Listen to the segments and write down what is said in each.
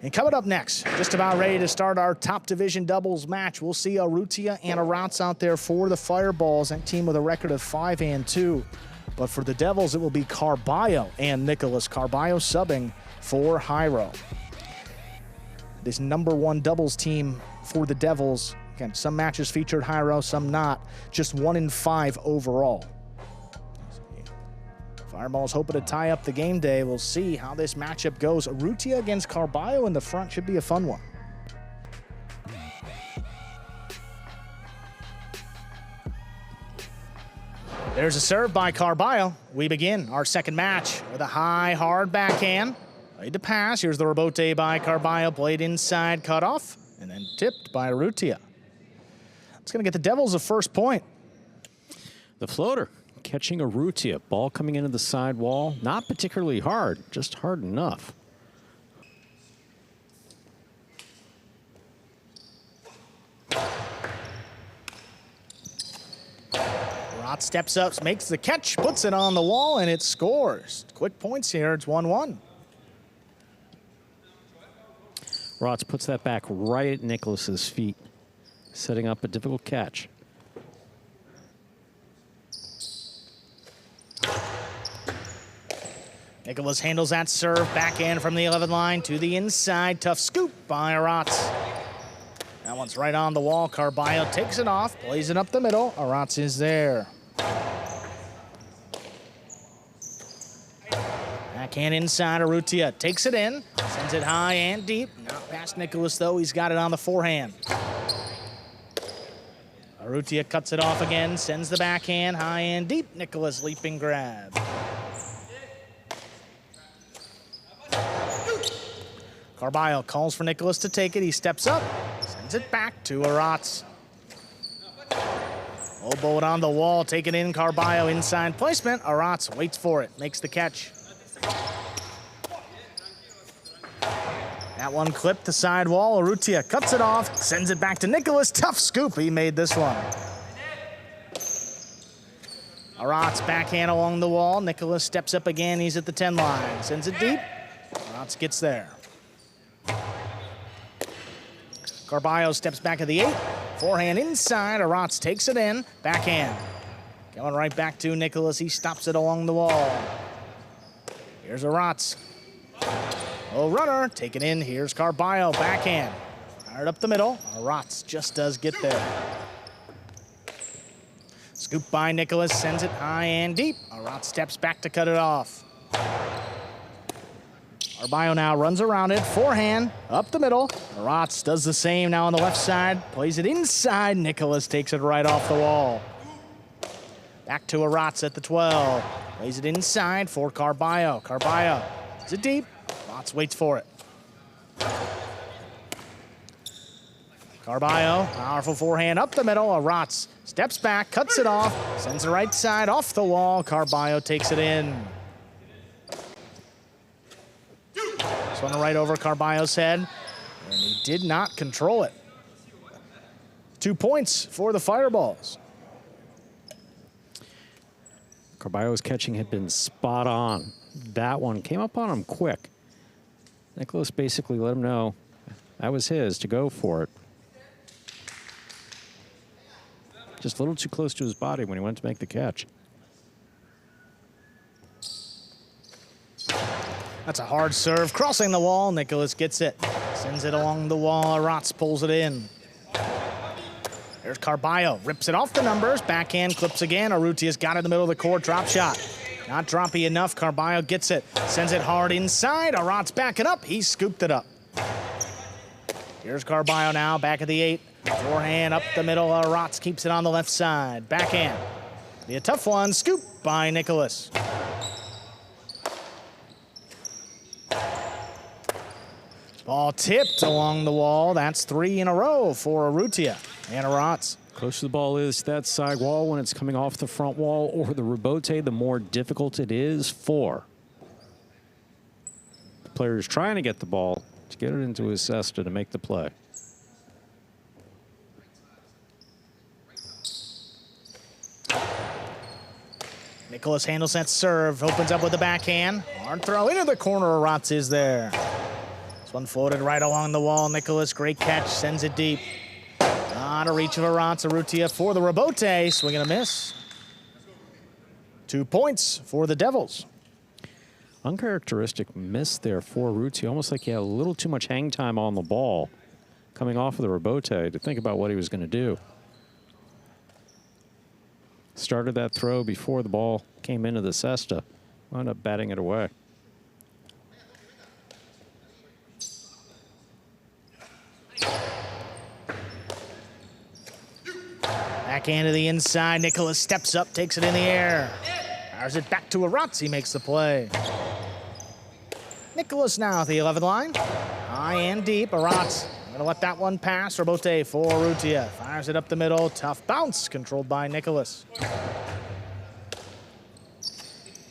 And coming up next, just about ready to start our top division doubles match. We'll see Urrutia and Aratz out there for the Fireballs, that team with a record of 5-2. But for the Devils, it will be Carballo and Nicolas. Carballo subbing for Jairo. This #1 doubles team for the Devils. Again, some matches featured Jairo, some not. Just 1-5 overall. Fireballs hoping to tie up the game day. We'll see how this matchup goes. Urrutia against Carballo in the front should be a fun one. There's a serve by Carballo. We begin our second match with a high, hard backhand. Played to pass. Here's the rebote by Carballo. Played inside, cut off, and then tipped by Urrutia. It's going to get the Devils a first point. The floater catching Urrutia. Ball coming into the side wall. Not particularly hard, just hard enough. Aratz steps up, makes the catch, puts it on the wall, and it scores. Quick points here. It's 1-1. Aratz puts that back right at Nicolas's feet, setting up a difficult catch. Nicolas handles that serve, backhand from the 11 line to the inside. Tough scoop by Aratz. That one's right on the wall. Carballo takes it off, plays it up the middle. Aratz is there. Backhand inside, Urrutia takes it in, sends it high and deep. Not past Nicolas, though. He's got it on the forehand. Urrutia cuts it off again, sends the backhand high and deep. Nicolas leaping grab. Carballo calls for Nicolas to take it. He steps up, sends it back to Aratz. Elbow it on the wall, take it in. Carballo inside placement. Aratz waits for it, makes the catch. That one clipped the side wall. Urrutia cuts it off, sends it back to Nicolas. Tough scoop, he made this one. Aratz backhand along the wall. Nicolas steps up again, he's at the 10 line. Sends it deep, Aratz gets there. Carballo steps back at the 8. Forehand inside, Aratz takes it in. Backhand. Going right back to Nicolas. He stops it along the wall. Here's Aratz. Oh, runner, take it in. Here's Carballo, backhand. Fired up the middle. Aratz just does get there. Scoop by Nicolas, sends it high and deep. Aratz steps back to cut it off. Carballo now runs around it, forehand, up the middle. Aratz does the same now on the left side, plays it inside. Nicolas takes it right off the wall. Back to Aratz at the 12. Plays it inside for Carballo. Carballo is it deep. Aratz waits for it. Carballo, powerful forehand up the middle. Aratz steps back, cuts it off, sends the right side off the wall. Carballo takes it in. This one right over Carballo's head, and he did not control it. 2 points for the Fireballs. Carballo's catching had been spot on. That one came up on him quick. Nicolas basically let him know that was his to go for it. Just a little too close to his body when he went to make the catch. That's a hard serve, crossing the wall. Nicolas gets it, sends it along the wall. Aratz pulls it in. There's Carballo, rips it off the numbers. Backhand clips again. Urrutia's got it in the middle of the court. Drop shot. Not droppy enough. Carballo gets it, sends it hard inside. Aratz backing up. He scooped it up. Here's Carballo now, back at the 8. Forehand up the middle. Aratz keeps it on the left side. Backhand. Be a tough one. Scoop by Nicolas. Ball tipped along the wall. That's 3 in a row for Urrutia and Aratz. Closer the ball is to that side wall when it's coming off the front wall or the rebote, the more difficult it is for the player who's trying to get the ball to get it into his cesta to make the play. Nicolas handles that serve, opens up with the backhand. Hard throw into the corner. Aratz is there. This one floated right along the wall. Nicolas, great catch, sends it deep. Out of reach of Aratz. Urrutia for the rebote. Swing and a miss. 2 points for the Devils. Uncharacteristic miss there for Urrutia, almost like he had a little too much hang time on the ball coming off of the rebote to think about what he was going to do. Started that throw before the ball came into the cesta. Wound up batting it away. Backhand to the inside. Nicolas steps up, takes it in the air. Fires it back to Aratz. He makes the play. Nicolas now at the 11th line. High and deep. Aratz going to let that one pass. Rebote for Urrutia. Fires it up the middle. Tough bounce controlled by Nicolas.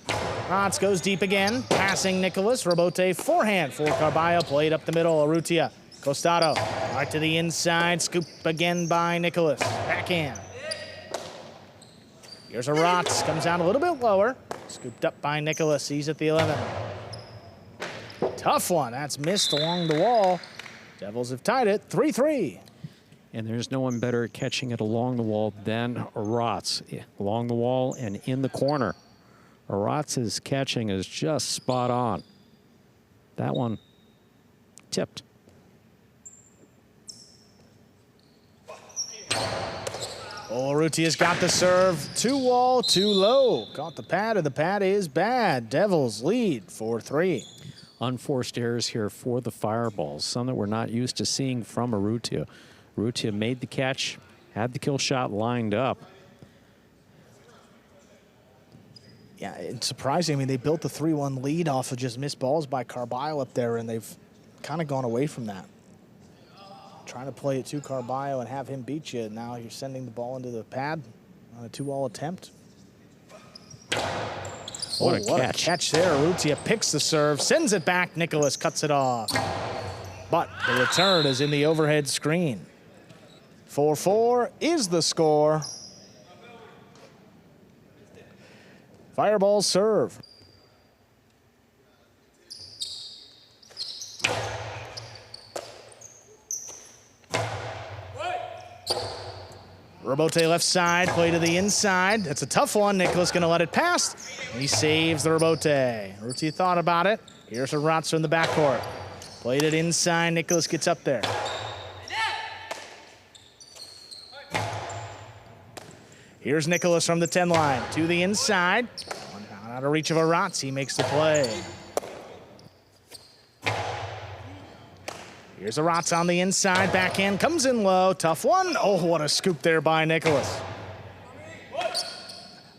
Aratz goes deep again. Passing Nicolas. Rebote forehand for Carballo. Played up the middle. Urrutia. Costado. Right to the inside. Scoop again by Nicolas. Backhand. Here's Aratz. Comes down a little bit lower. Scooped up by Nicolas. He's at the 11. Tough one. That's missed along the wall. Devils have tied it 3-3. And there's no one better at catching it along the wall than Aratz. Along the wall and in the corner. Aratz's catching is just spot on. That one tipped. Oh, Urrutia's got the serve. Too wall, too low. Caught the pad, and the pad is bad. Devils lead 4-3. Unforced errors here for the Fireballs, some that we're not used to seeing from Urrutia. Urrutia made the catch, had the kill shot lined up. Yeah, it's surprising. I mean, they built the 3-1 lead off of just missed balls by Carballo up there, and they've kind of gone away from that. Trying to play it to Carballo and have him beat you. Now you're sending the ball into the pad on a 2-wall attempt. What a What a catch there. Urrutia picks the serve, sends it back. Nicolas cuts it off. But the return is in the overhead screen. 4-4 is the score. Fireball serve. Rebote left side, play to the inside. That's a tough one. Nicolas going to let it pass. He saves the rebote. Urrutia thought about it. Here's Aratz from the backcourt. Played it inside. Nicolas gets up there. Here's Nicolas from the 10 line to the inside. Out of reach of Aratz. He makes the play. Here's Aratz on the inside. Backhand comes in low. Tough one. Oh, what a scoop there by Nicolas.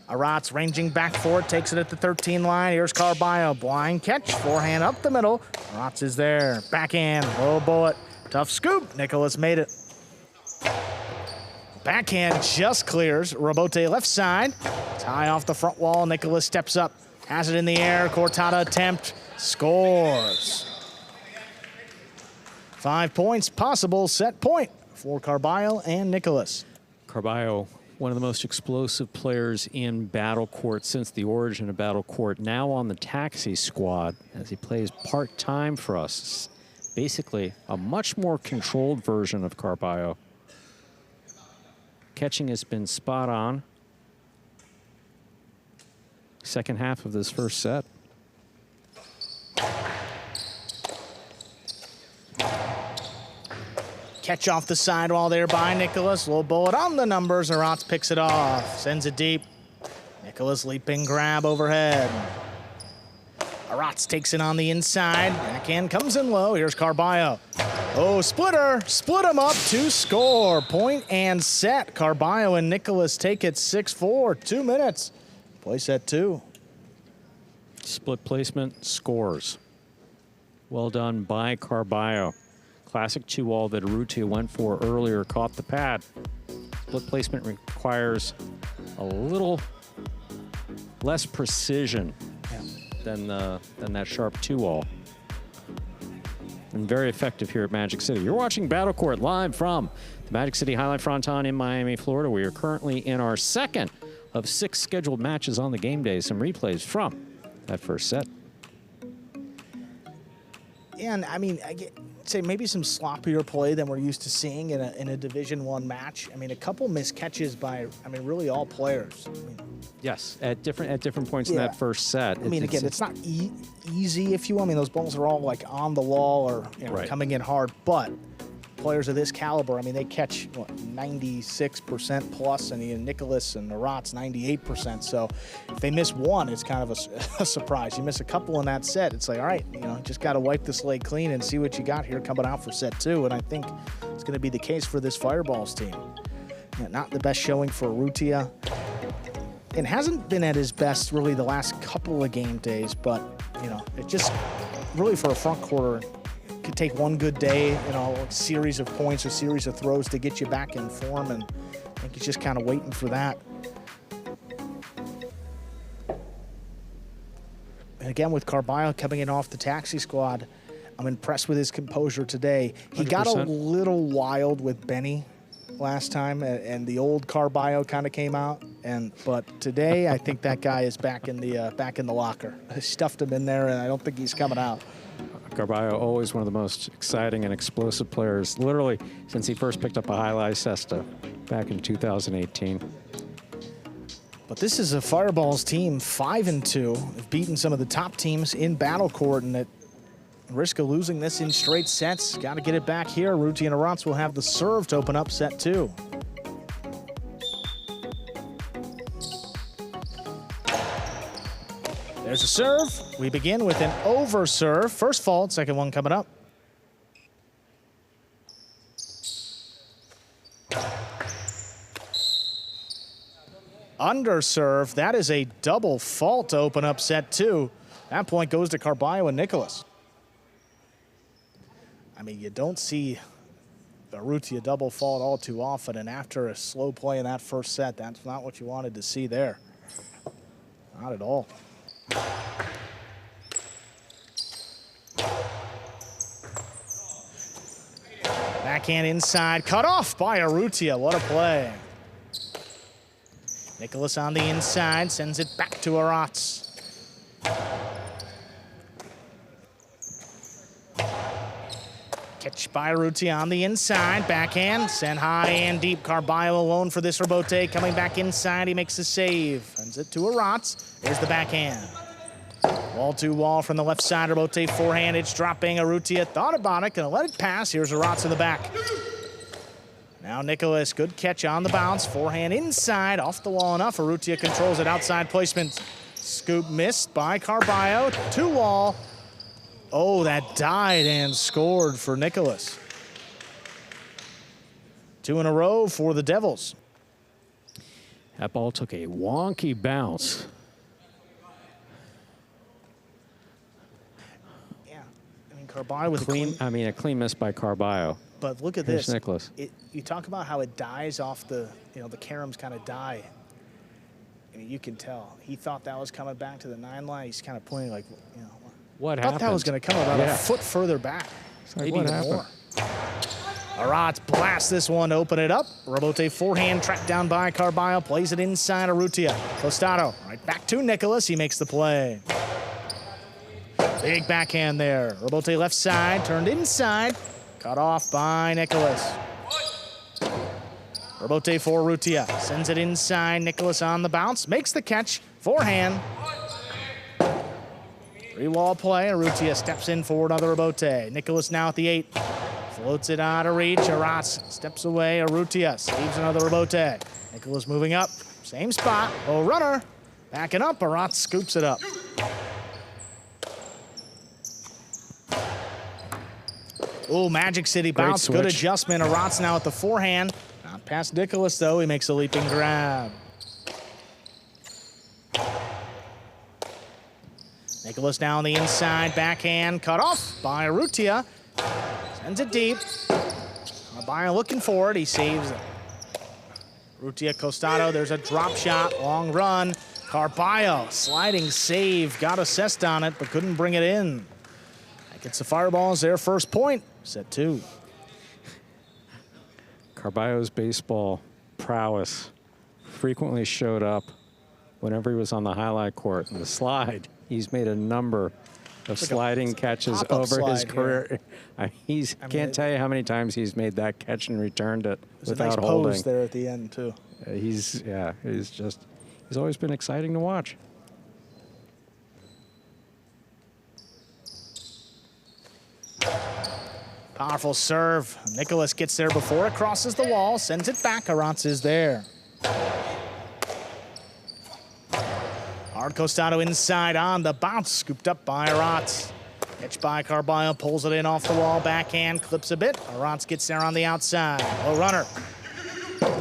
Aratz ranging back for it. Takes it at the 13 line. Here's Carballo. Blind catch. Forehand up the middle. Aratz is there. Backhand. Low bullet. Tough scoop. Nicolas made it. Backhand just clears. Rebote left side. Tie off the front wall. Nicolas steps up. Has it in the air. Cortada attempt. Scores. 5 points, possible set point for Carballo and Nicolas. Carballo, one of the most explosive players in Battle Court since the origin of Battle Court, now on the taxi squad as he plays part-time for us. Basically, a much more controlled version of Carballo. Catching has been spot on. Second half of this first set. Catch off the sidewall there by Nicolas. Low bullet on the numbers. Aratz picks it off. Sends it deep. Nicolas leaping grab overhead. Aratz takes it on the inside. Backhand comes in low. Here's Carballo. Oh, splitter. Split him up to score. Point and set. Carballo and Nicolas take it 6-4. 2 minutes. Play set 2. Split placement, scores. Well done by Carballo. Classic 2-wall that Urrutia went for earlier, caught the pad. Split placement requires a little less precision than that sharp 2-wall. And very effective here at Magic City. You're watching Battle Court live from the Magic City Highlight Fronton in Miami, Florida. We are currently in our second of 6 scheduled matches on the game day. Some replays from that first set. And I mean, say maybe some sloppier play than we're used to seeing in a Division I match. I mean, a couple missed catches by, I mean, really all players. I mean, yes, at different points in that first set. I mean, again, it's not easy, if you will. I mean, those balls are all like on the wall or coming in hard, but players of this caliber, I mean, they catch, what, 96% plus, and Nicolas and Aratz 98%. So if they miss one, it's kind of a surprise. You miss a couple in that set, it's like, all right, just got to wipe the slate clean and see what you got here coming out for set 2. And I think it's going to be the case for this Fireballs team. Not the best showing for Urrutia. It hasn't been at his best really the last couple of game days, but, it just really for a front quarter, could take one good day, a series of points or series of throws to get you back in form, and I think he's just kind of waiting for that. And again, with Carballo coming in off the taxi squad, I'm impressed with his composure today. He 100%. Got a little wild with Benny last time, and the old Carballo kind of came out. But today, I think that guy is back in the locker. I stuffed him in there, and I don't think he's coming out. Carballo, always one of the most exciting and explosive players, literally since he first picked up a Jai-Alai cesta back in 2018. But this is a Fireballs team, 5-2. They've beaten some of the top teams in Battle Court, and at risk of losing this in straight sets, got to get it back here. Urrutia and Aratz will have the serve to open up set 2. There's a serve. We begin with an over serve. First fault, second one coming up. Under serve. That is a double fault to open up set 2. That point goes to Carballo and Nicolas. I mean, you don't see Urrutia double fault all too often, and after a slow play in that first set, that's not what you wanted to see there. Not at all. Backhand inside, cut off by Urrutia. What a play. Nicolas on the inside, sends it back to Aratz. Catch by Urrutia on the inside, backhand, sent high and deep. Carballo alone for this rebote, coming back inside, he makes a save. Sends it to Aratz, there's the backhand. Wall to wall from the left side, rebote forehand, it's dropping. Urrutia thought about it, gonna let it pass. Here's Aratz in the back. Now Nicolas, good catch on the bounce, forehand inside, off the wall enough. Urrutia controls it, outside placement. Scoop missed by Carballo, 2-wall. Oh, that died and scored for Nicolas. 2 in a row for the Devils. That ball took a wonky bounce. Yeah, I mean, Carballo with a clean miss by Carballo. But look at Here's this. Nicolas. You talk about how it dies off the caroms kind of die. I mean, you can tell. He thought that was coming back to the 9 line. He's kind of pointing like, What I happened? thought that was going to come about a foot further back. Like, Maybe what even happened? more. Aratz blasts this one to open it up. Rebote forehand tracked down by Carballo. Plays it inside Urrutia. Costado right back to Nicolas. He makes the play. Big backhand there. Rebote left side. Turned inside. Cut off by Nicolas. Rebote for Urrutia. Sends it inside. Nicolas on the bounce. Makes the catch. Forehand. 3-wall play. Urrutia steps in for another rebote. Nicolas now at the 8. Floats it out of reach. Aratz steps away. Urrutia saves another rebote. Nicolas moving up. Same spot. Oh, runner. Backing up. Aratz scoops it up. Oh, Magic City bounce. Good adjustment. Aratz now at the forehand. Not past Nicolas, though. He makes a leaping grab. Nicolas now on the inside, backhand, cut off by Urrutia. Sends it deep. Carballo looking for it, he saves it. Urrutia, Costado, there's a drop shot, long run. Carballo, sliding save, got assessed on it, but couldn't bring it in. That gets the Fireballs their first point, set 2. Carballo's baseball prowess frequently showed up whenever he was on the highlight court. In the slide, he's made a number of sliding catches over his career. Can't tell you how many times he's made that catch and returned it without a nice holding. pose there at the end too. He's always been exciting to watch. Powerful serve. Nicolas gets there before it crosses the wall, sends it back. Aratz is there. Hard Costado inside on the bounce, scooped up by Aratz. Catch by Carballo, pulls it in off the wall, backhand, clips a bit. Aratz gets there on the outside. Low runner.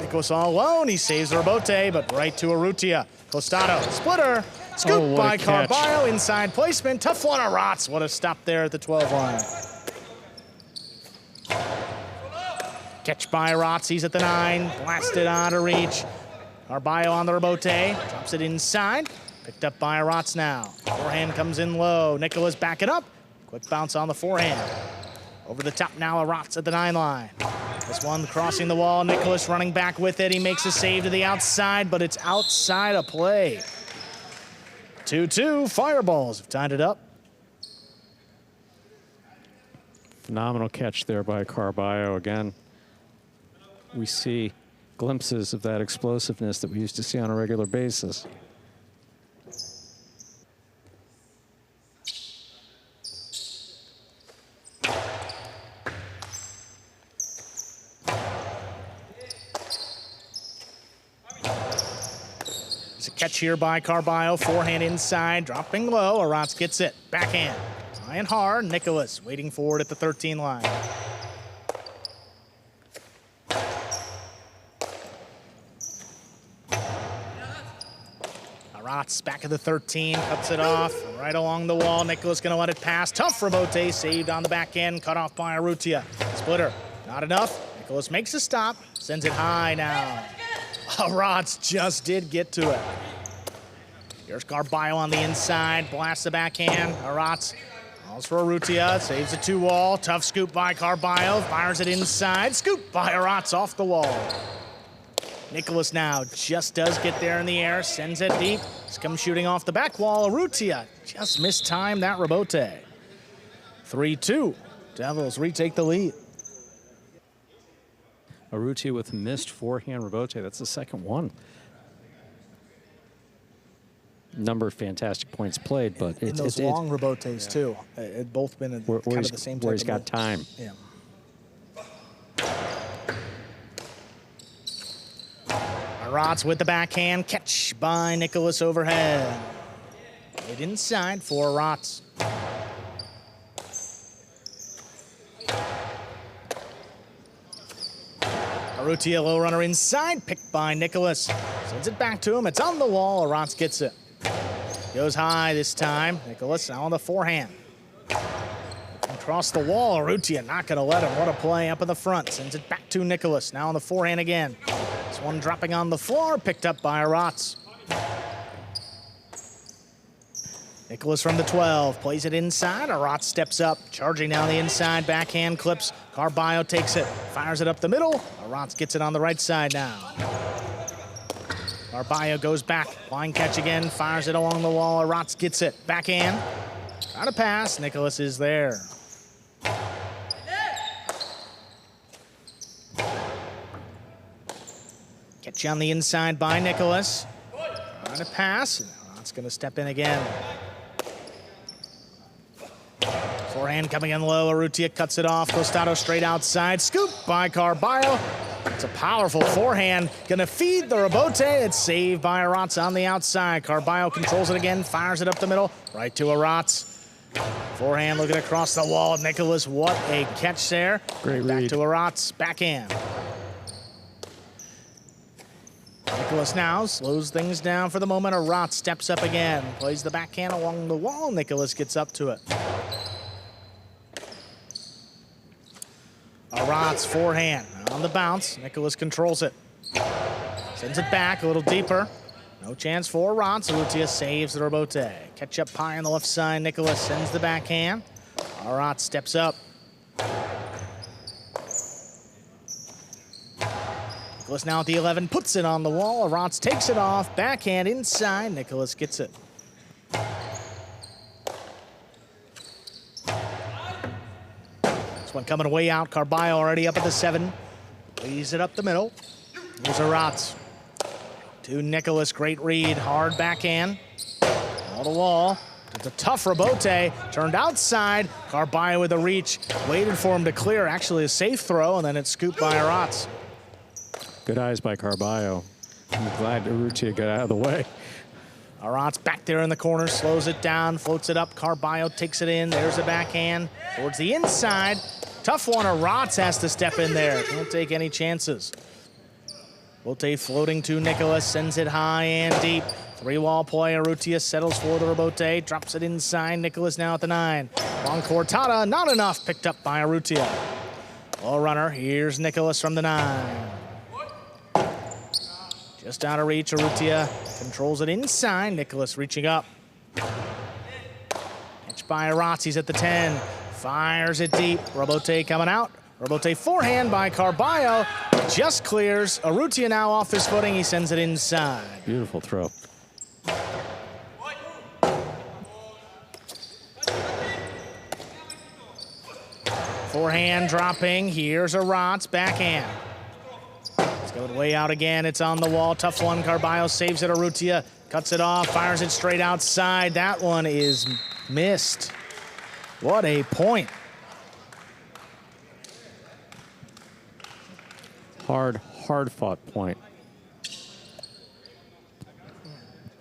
Nicolas all alone, he saves the rebote, but right to Urrutia. Costado, splitter, scoop by Carballo, inside placement, tough one, Aratz. What a stop there at the 12 line. Catch by Aratz, he's at the 9, blasted out of reach. Carballo on the rebote, drops it inside, picked up by Aratz now. Forehand comes in low, Nicolas backing up, quick bounce on the forehand. Over the top now, Aratz at the 9 line. This one crossing the wall, Nicolas running back with it, he makes a save to the outside, but it's outside of play. 2-2, Fireballs have tied it up. Phenomenal catch there by Carballo again. We see glimpses of that explosiveness that we used to see on a regular basis. There's a catch here by Carballo, forehand inside, dropping low, Aratz gets it, backhand. Trying hard, Nicolas waiting for it at the 13 line. Aratz back at the 13, cuts it off, right along the wall. Nicolas gonna let it pass. Tough rebote, saved on the back end, cut off by Urrutia. Splitter, not enough. Nicolas makes a stop, sends it high now. Aratz just did get to it. Here's Carballo on the inside, blasts the backhand. Aratz calls for Urrutia, saves the 2-wall. Tough scoop by Carballo, fires it inside. Scoop by Aratz off the wall. Nicolas now just does get there in the air, sends it deep. He's come shooting off the back wall. Urrutia just mistimed that rebote. 3-2, Devils retake the lead. Urrutia with missed forehand rebote. That's the second one. Number of fantastic points played, but in those long rebotes too. It both been kind of the same type where he's got move. time. Yeah. Aratz with the backhand, catch by Nicolas overhead. Played inside for Aratz. Urrutia low runner inside, picked by Nicolas. Sends it back to him, it's on the wall, Aratz gets it. Goes high this time, Nicolas now on the forehand. Across the wall, Urrutia not gonna let him. What a play up in the front, sends it back to Nicolas, now on the forehand again. This one dropping on the floor, picked up by Aratz. Nicolas from the 12, plays it inside. Aratz steps up, charging down the inside, backhand clips. Carballo takes it, fires it up the middle. Aratz gets it on the right side now. Carballo goes back, line catch again, fires it along the wall. Aratz gets it, backhand. Trying to pass, Nicolas is there. Catch on the inside by Nicolas. Trying to pass. Aratz going to step in again. Forehand coming in low. Urrutia cuts it off. Costado straight outside. Scoop by Carballo. It's a powerful forehand. Going to feed the rebote. It's saved by Aratz on the outside. Carballo controls it again. Fires it up the middle. Right to Aratz. Forehand looking across the wall. Nicolas, what a catch there. Great Back read. to Aratz. Backhand. Nicolas now slows things down for the moment. Aratz steps up again. Plays the backhand along the wall. Nicolas gets up to it. Aratz forehand on the bounce. Nicolas controls it. Sends it back a little deeper. No chance for Aratz. Urrutia saves the rebote. Catch up high on the left side. Nicolas sends the backhand. Aratz steps up. Nicolas now at the 11, puts it on the wall. Aratz takes it off. Backhand inside. Nicolas gets it. This one coming way out. Carballo already up at the 7. Leaves it up the middle. Here's Aratz. To Nicolas, great read, hard backhand. All the wall. It's a tough rebote, turned outside. Carballo with a reach, waited for him to clear. Actually a safe throw, and then it's scooped by Aratz. Good eyes by Carballo. I'm glad Urrutia got out of the way. Aratz back there in the corner, slows it down, floats it up. Carballo takes it in. There's a backhand towards the inside. Tough one. Aratz has to step in there. Can't take any chances. Rebote floating to Nicolas, sends it high and deep. 3-wall play. Urrutia settles for the rebote, drops it inside. Nicolas now at the 9. Long cortada, not enough. Picked up by Urrutia. Low runner. Here's Nicolas from the 9. Just out of reach. Urrutia controls it inside. Nicolas reaching up. Catch by Aratz. He's at the 10. Fires it deep. Rebote coming out. Rebote forehand by Carballo. Just clears. Urrutia now off his footing. He sends it inside. Beautiful throw. Forehand dropping. Here's Aratz. Backhand. It's going way out again. It's on the wall. Tough one. Carballo saves it. Urrutia cuts it off. Fires it straight outside. That one is missed. What a point. Hard fought point.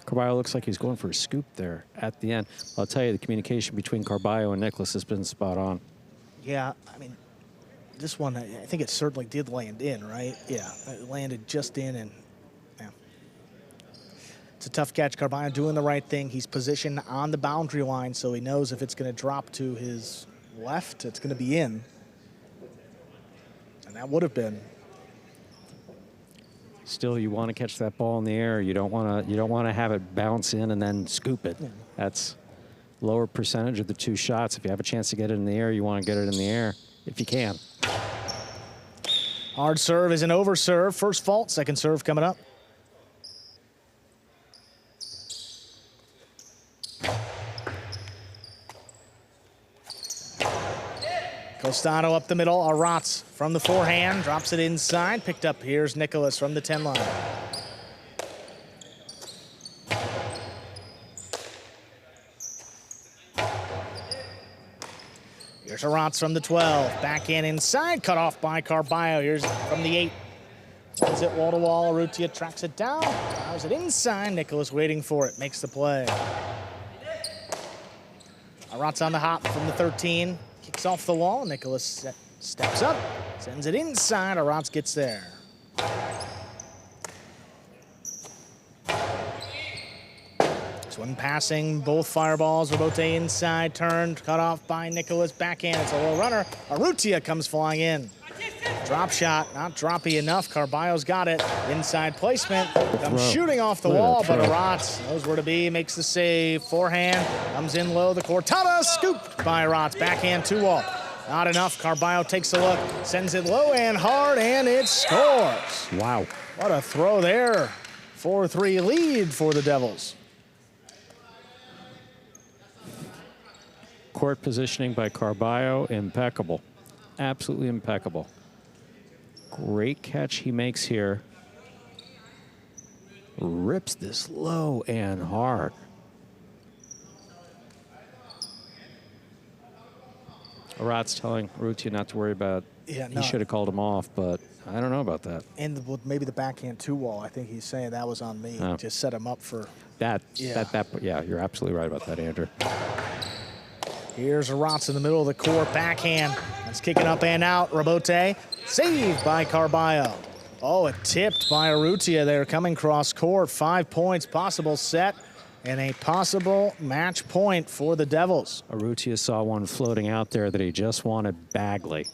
Carballo looks like he's going for a scoop there at the end. I'll tell you, the communication between Carballo and Nicolas has been spot on. Yeah, I mean, this one, I think it certainly did land in, right? Yeah, it landed just in, and yeah. It's a tough catch. Carballo doing the right thing. He's positioned on the boundary line, so he knows if it's going to drop to his left, it's going to be in. And that would have been. Still, you want to catch that ball in the air. You don't want to have it bounce in and then scoop it. Yeah. That's lower percentage of the 2 shots. If you have a chance to get it in the air, you want to get it in the air if you can. Hard serve is an over serve. First fault, second serve coming up. Costano up the middle. Aratz from the forehand, drops it inside. Picked up. Here's Nicolas from the 10 line. Here's Aratz from the 12. Backhand inside, cut off by Carballo. Here's from the 8. Sends it wall to wall. Urrutia tracks it down. Fires it inside. Nicolas waiting for it. Makes the play. Aratz on the hop from the 13. Kicks off the wall. Nicolas steps up. Sends it inside. Aratz gets there. This one passing. Both fireballs. Rebote inside. Turned. Cut off by Nicolas. Backhand. It's a low runner. Urrutia comes flying in. Drop shot, not droppy enough. Carballo's got it. Inside placement. Comes shooting off the wall, but Aratz knows where to be. Makes the save. Forehand. Comes in low. The cortada scooped by Aratz. Backhand 2-wall. Not enough. Carballo takes a look. Sends it low and hard, and it scores. Wow. What a throw there. 4-3 lead for the Devils. Court positioning by Carballo, impeccable. Absolutely impeccable. Great catch he makes here. Rips this low and hard. Aratz telling Urrutia not to worry about. Yeah, no. He should have called him off, but I don't know about that. And maybe the backhand 2-wall. I think he's saying that was on me. Just set him up for that. Yeah, you're absolutely right about that, Andrew. Here's Aratz in the middle of the court. Backhand. That's kicking up and out. Rebote. Saved by Carballo. Oh, it tipped by Urrutia there coming cross court. 5 points, possible set, and a possible match point for the Devils. Urrutia saw one floating out there that he just wanted badly.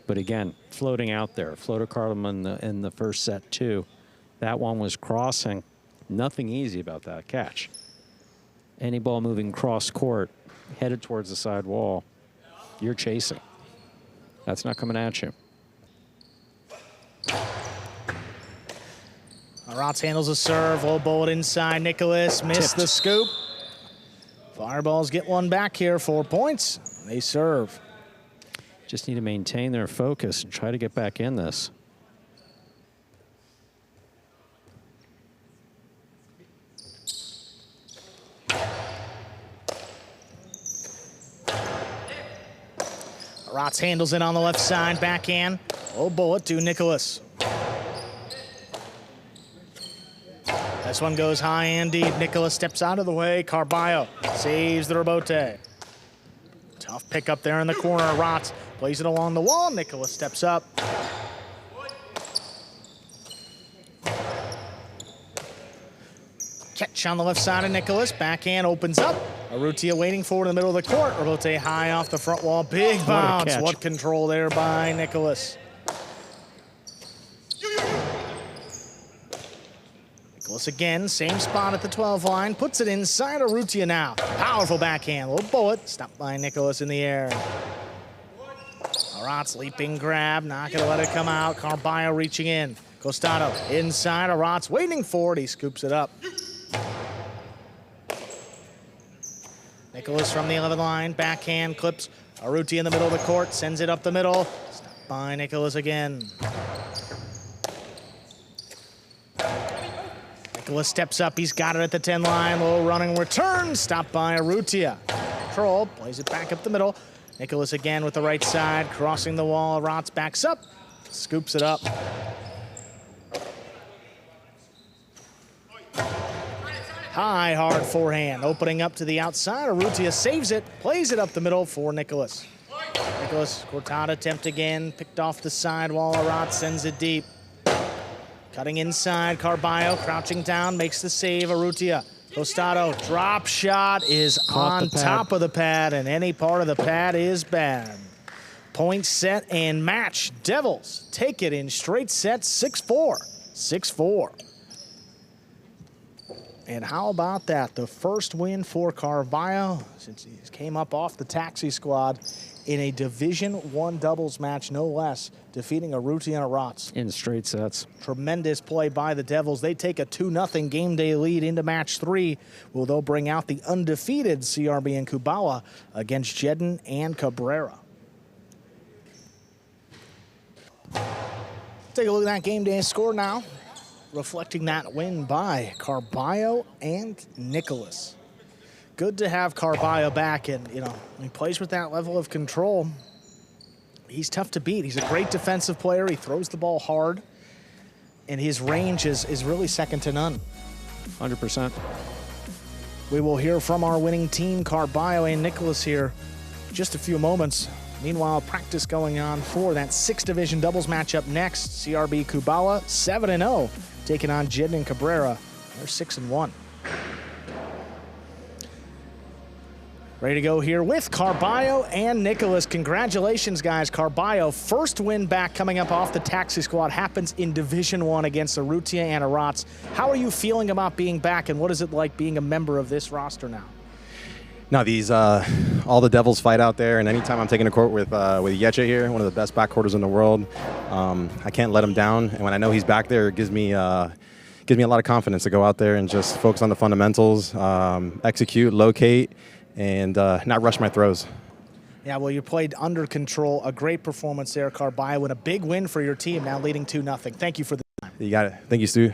But again, floating out there. Floater caught him in the first set too. That one was crossing. Nothing easy about that catch. Any ball moving cross court, headed towards the side wall, you're chasing. That's not coming at you. Aratz handles a serve, low bullet inside. Nicolas missed the scoop. Fireballs get one back here, 4 points. They serve. Just need to maintain their focus and try to get back in this. Aratz handles it on the left side, backhand. Oh, bullet to Nicolas. This one goes high and deep. Nicolas steps out of the way. Carballo saves the rebote. Tough pick up there in the corner. Aratz plays it along the wall. Nicolas steps up. Catch on the left side of Nicolas. Backhand opens up. Urrutia waiting for it in the middle of the court. Rebote high off the front wall. Big bounce. What control there by Nicolas. Nicolas again, same spot at the 12 line. Puts it inside Urrutia now. Powerful backhand. Little bullet. Stopped by Nicolas in the air. Aratz leaping grab. Not going to let it come out. Carballo reaching in. Costado inside. Aratz waiting for it. He scoops it up. Nicolas from the 11 line, backhand, clips Urrutia in the middle of the court, sends it up the middle. Stopped by Nicolas again. Nicolas steps up, he's got it at the 10 line, low running return, stopped by Urrutia. Control, plays it back up the middle. Nicolas again with the right side, crossing the wall, Aratz backs up, scoops it up. High, hard forehand, opening up to the outside. Urrutia saves it, plays it up the middle for Nicolas. Nicolas, Cortada attempt again, picked off the side wall. Aratz sends it deep. Cutting inside, Carballo crouching down, makes the save. Urrutia, Costado, drop shot is on top of the pad, and any part of the pad is bad. Point set and match. Devils take it in straight sets, 6-4, 6-4. And how about that? The first win for Carballo since he came up off the taxi squad in a Division I doubles match, no less, defeating Urrutia and Aratz. In straight sets. Tremendous play by the Devils. They take a 2-0 game day lead into match 3. Well, they'll bring out the undefeated CRB and Carballo against Jedin and Cabrera. Take a look at that game day score now, reflecting that win by Carballo and Nicolas. Good to have Carballo back, and when he plays with that level of control, he's tough to beat. He's a great defensive player. He throws the ball hard, and his range is really second to none. 100%. We will hear from our winning team, Carballo and Nicolas, here in just a few moments. Meanwhile, practice going on for that 6th Division doubles matchup next. CRB Carballo 7-0, taking on Jedin and Cabrera. They're 6-1. Ready to go here with Carballo and Nicolas. Congratulations, guys. Carballo, first win back coming up off the taxi squad, happens in Division I against Urrutia and Aratz. How are you feeling about being back, and what is it like being a member of this roster now? No, these all the Devils fight out there, and anytime I'm taking a court with Yecha here, one of the best backcourters in the world, I can't let him down. And when I know he's back there, it gives me a lot of confidence to go out there and just focus on the fundamentals, execute, locate, and not rush my throws. Yeah, well, you played under control. A great performance there, Carballo, and a big win for your team, now leading 2-0. Thank you for the time. You got it. Thank you, Stu.